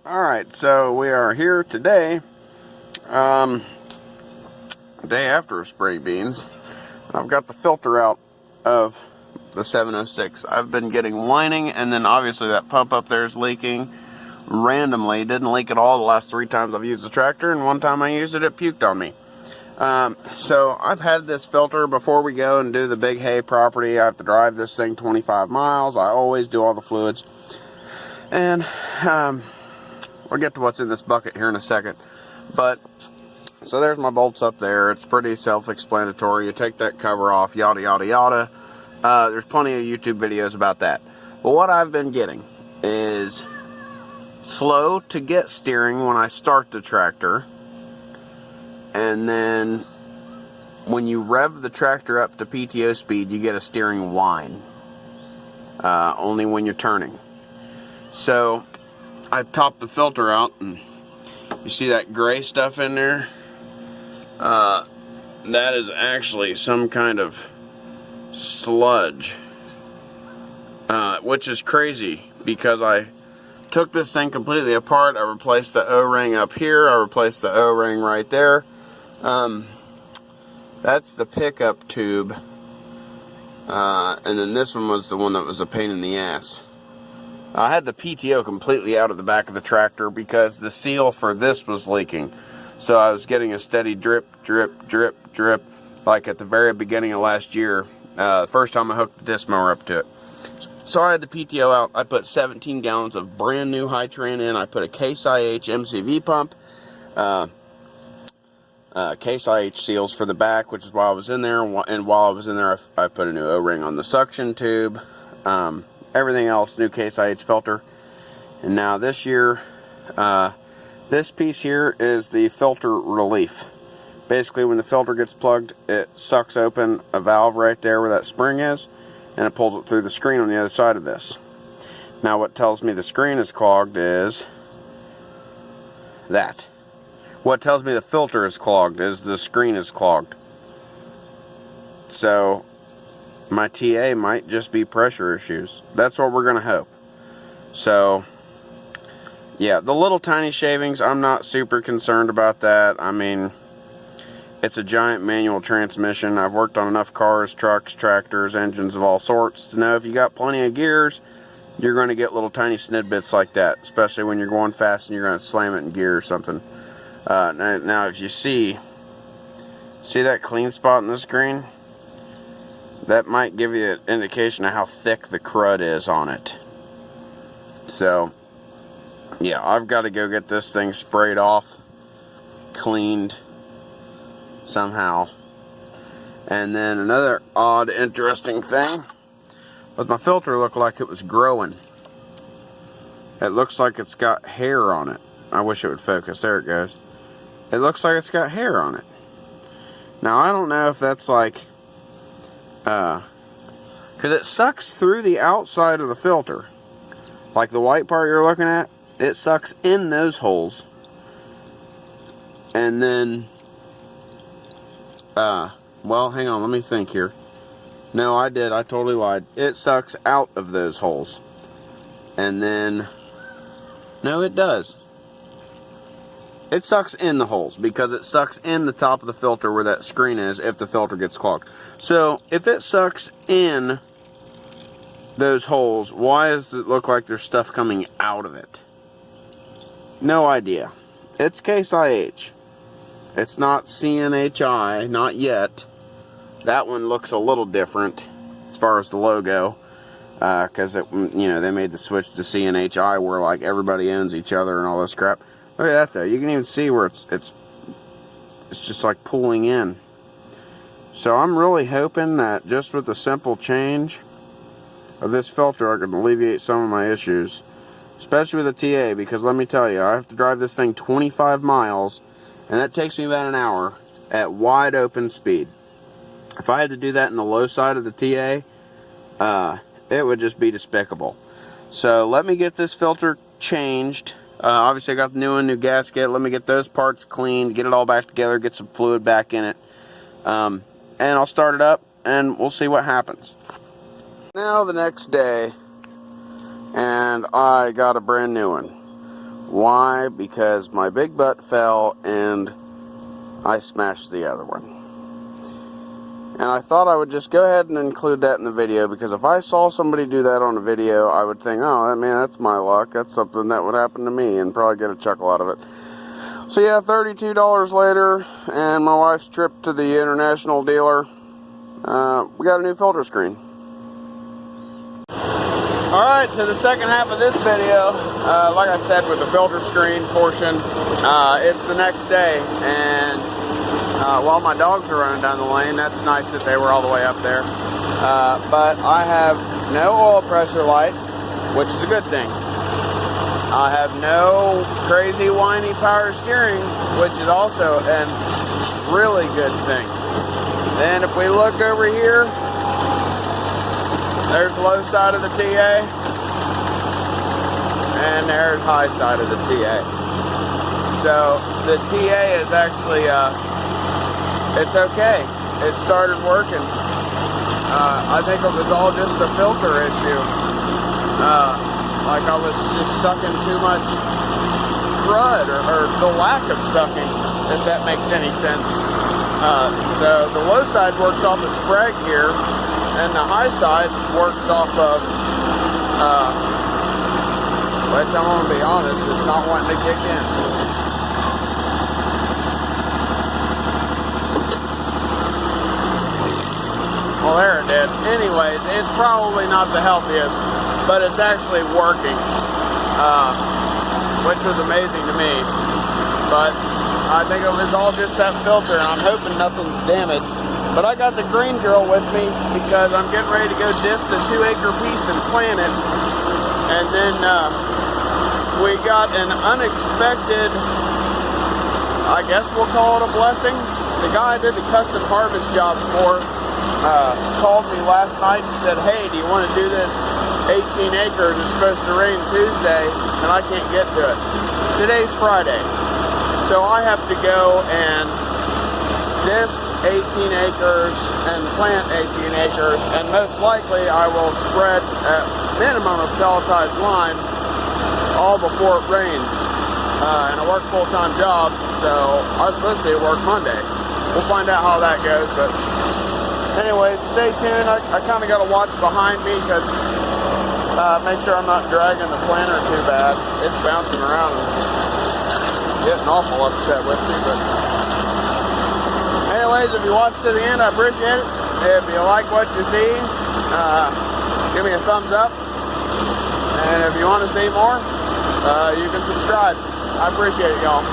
Alright, so we are here today, day after spring beans. I've got the filter out of the 706. I've been getting whining, and then obviously that pump up there is leaking randomly. It didn't leak at all the last 3 times I've used the tractor, and one time I used it, it puked on me. So I've had this filter before we go and do the big hay property. I have to drive this thing 25 miles. I always do all the fluids. And, we'll get to what's in this bucket here in a second. But, so there's my bolts up there. It's pretty self-explanatory. You take that cover off, yada, yada, yada. There's plenty of YouTube videos about that. But what I've been getting is slow to get steering when I start the tractor. And then when you rev the tractor up to PTO speed, you get a steering whine. Only when you're turning. So I topped the filter out, and you see that gray stuff in there? That is actually some kind of sludge, which is crazy because I took this thing completely apart. I replaced the O-ring up here. I replaced the O-ring right there. That's the pickup tube, and then this one was the one that was a pain in the ass. I had the PTO completely out of the back of the tractor because the seal for this was leaking. So I was getting a steady drip, drip, drip, drip, like at the very beginning of last year, the first time I hooked the disc mower up to it. So I had the PTO out. I put 17 gallons of brand new Hytran in. I put a Case IH MCV pump, Case IH seals for the back, which is why I was in there. And while I was in there, I put a new O-ring on the suction tube. Everything else, new Case IH filter. And now this year, this piece here is the filter relief. Basically, when the filter gets plugged, it sucks open a valve right there where that spring is, and it pulls it through the screen on the other side of this. Now what tells me the screen is clogged is that. What tells me the filter is clogged is the screen is clogged. So my TA might just be pressure issues. That's what we're going to hope. So, yeah, the little tiny shavings, I'm not super concerned about that. I mean, it's a giant manual transmission. I've worked on enough cars, trucks, tractors, engines of all sorts to know if you got plenty of gears, you're going to get little tiny snidbits like that, especially when you're going fast and you're going to slam it in gear or something. Now if you see that clean spot in the screen? That might give you an indication of how thick the crud is on it. So, yeah, I've got to go get this thing sprayed off, cleaned somehow. And then another odd, interesting thing was my filter looked like it was growing. It looks like it's got hair on it. I wish it would focus. There it goes. It looks like it's got hair on it. Now, I don't know if that's like because it sucks through the outside of the filter. Like the white part you're looking at, it sucks in those holes. And then, well, hang on, let me think here. No, I totally lied. It sucks out of those holes. And then, no, it does. It sucks in the holes because it sucks in the top of the filter where that screen is if the filter gets clogged. So if it sucks in those holes, why does it look like there's stuff coming out of it? No idea. It's Case IH. It's not CNHI, not yet. That one looks a little different as far as the logo. Because, they made the switch to CNHI where like everybody owns each other and all this crap. Look at that though. You can even see where it's just like pulling in. So I'm really hoping that just with the simple change of this filter, I can alleviate some of my issues, especially with the TA. Because let me tell you, I have to drive this thing 25 miles, and that takes me about an hour at wide open speed. If I had to do that in the low side of the TA, it would just be despicable. So let me get this filter changed. Obviously I got the new one, new gasket. Let me get those parts cleaned, get it all back together, get some fluid back in it. And I'll start it up and we'll see what happens. Now the next day, and I got a brand new one. Why? Because my big butt fell and I smashed the other one. And I thought I would just go ahead and include that in the video, because if I saw somebody do that on a video, I would think, oh, man, that's my luck. That's something that would happen to me, and probably get a chuckle out of it. So yeah, $32 later, and my wife's trip to the international dealer. We got a new filter screen. Alright, so the second half of this video, like I said, with the filter screen portion, it's the next day, and while my dogs are running down the lane, that's nice that they were all the way up there. But I have no oil pressure light, which is a good thing. I have no crazy whiny power steering, which is also a really good thing. Then if we look over here, there's low side of the TA, and there's high side of the TA. So the TA is actually, it's okay. It started working. I think it was all just a filter issue. Like I was just sucking too much crud, or the lack of sucking, if that makes any sense. The low side works off of Sprague here, and the high side works off of, which I'm going to be honest, it's not wanting to kick in. Well, there it did. Anyways, it's probably not the healthiest, but it's actually working, which was amazing to me. But I think it was all just that filter, and I'm hoping nothing's damaged. But I got the green drill with me because I'm getting ready to go disc the 2-acre piece and plant it. And then we got an unexpected, I guess we'll call it a blessing. The guy I did the custom harvest job for called me last night and said, hey, do you want to do this 18 acres? It's supposed to rain Tuesday, and I can't get to it. Today's Friday. So I have to go and disc 18 acres and plant 18 acres, and most likely I will spread a minimum of pelletized lime all before it rains. And I work a full-time job, so I was supposed to be at work Monday. We'll find out how that goes, but anyways, stay tuned. I kind of got to watch behind me, because make sure I'm not dragging the planter too bad. It's bouncing around and getting awful upset with me, but anyways, if you watch to the end, I appreciate it. If you like what you see, give me a thumbs up. And if you want to see more, you can subscribe. I appreciate it, y'all.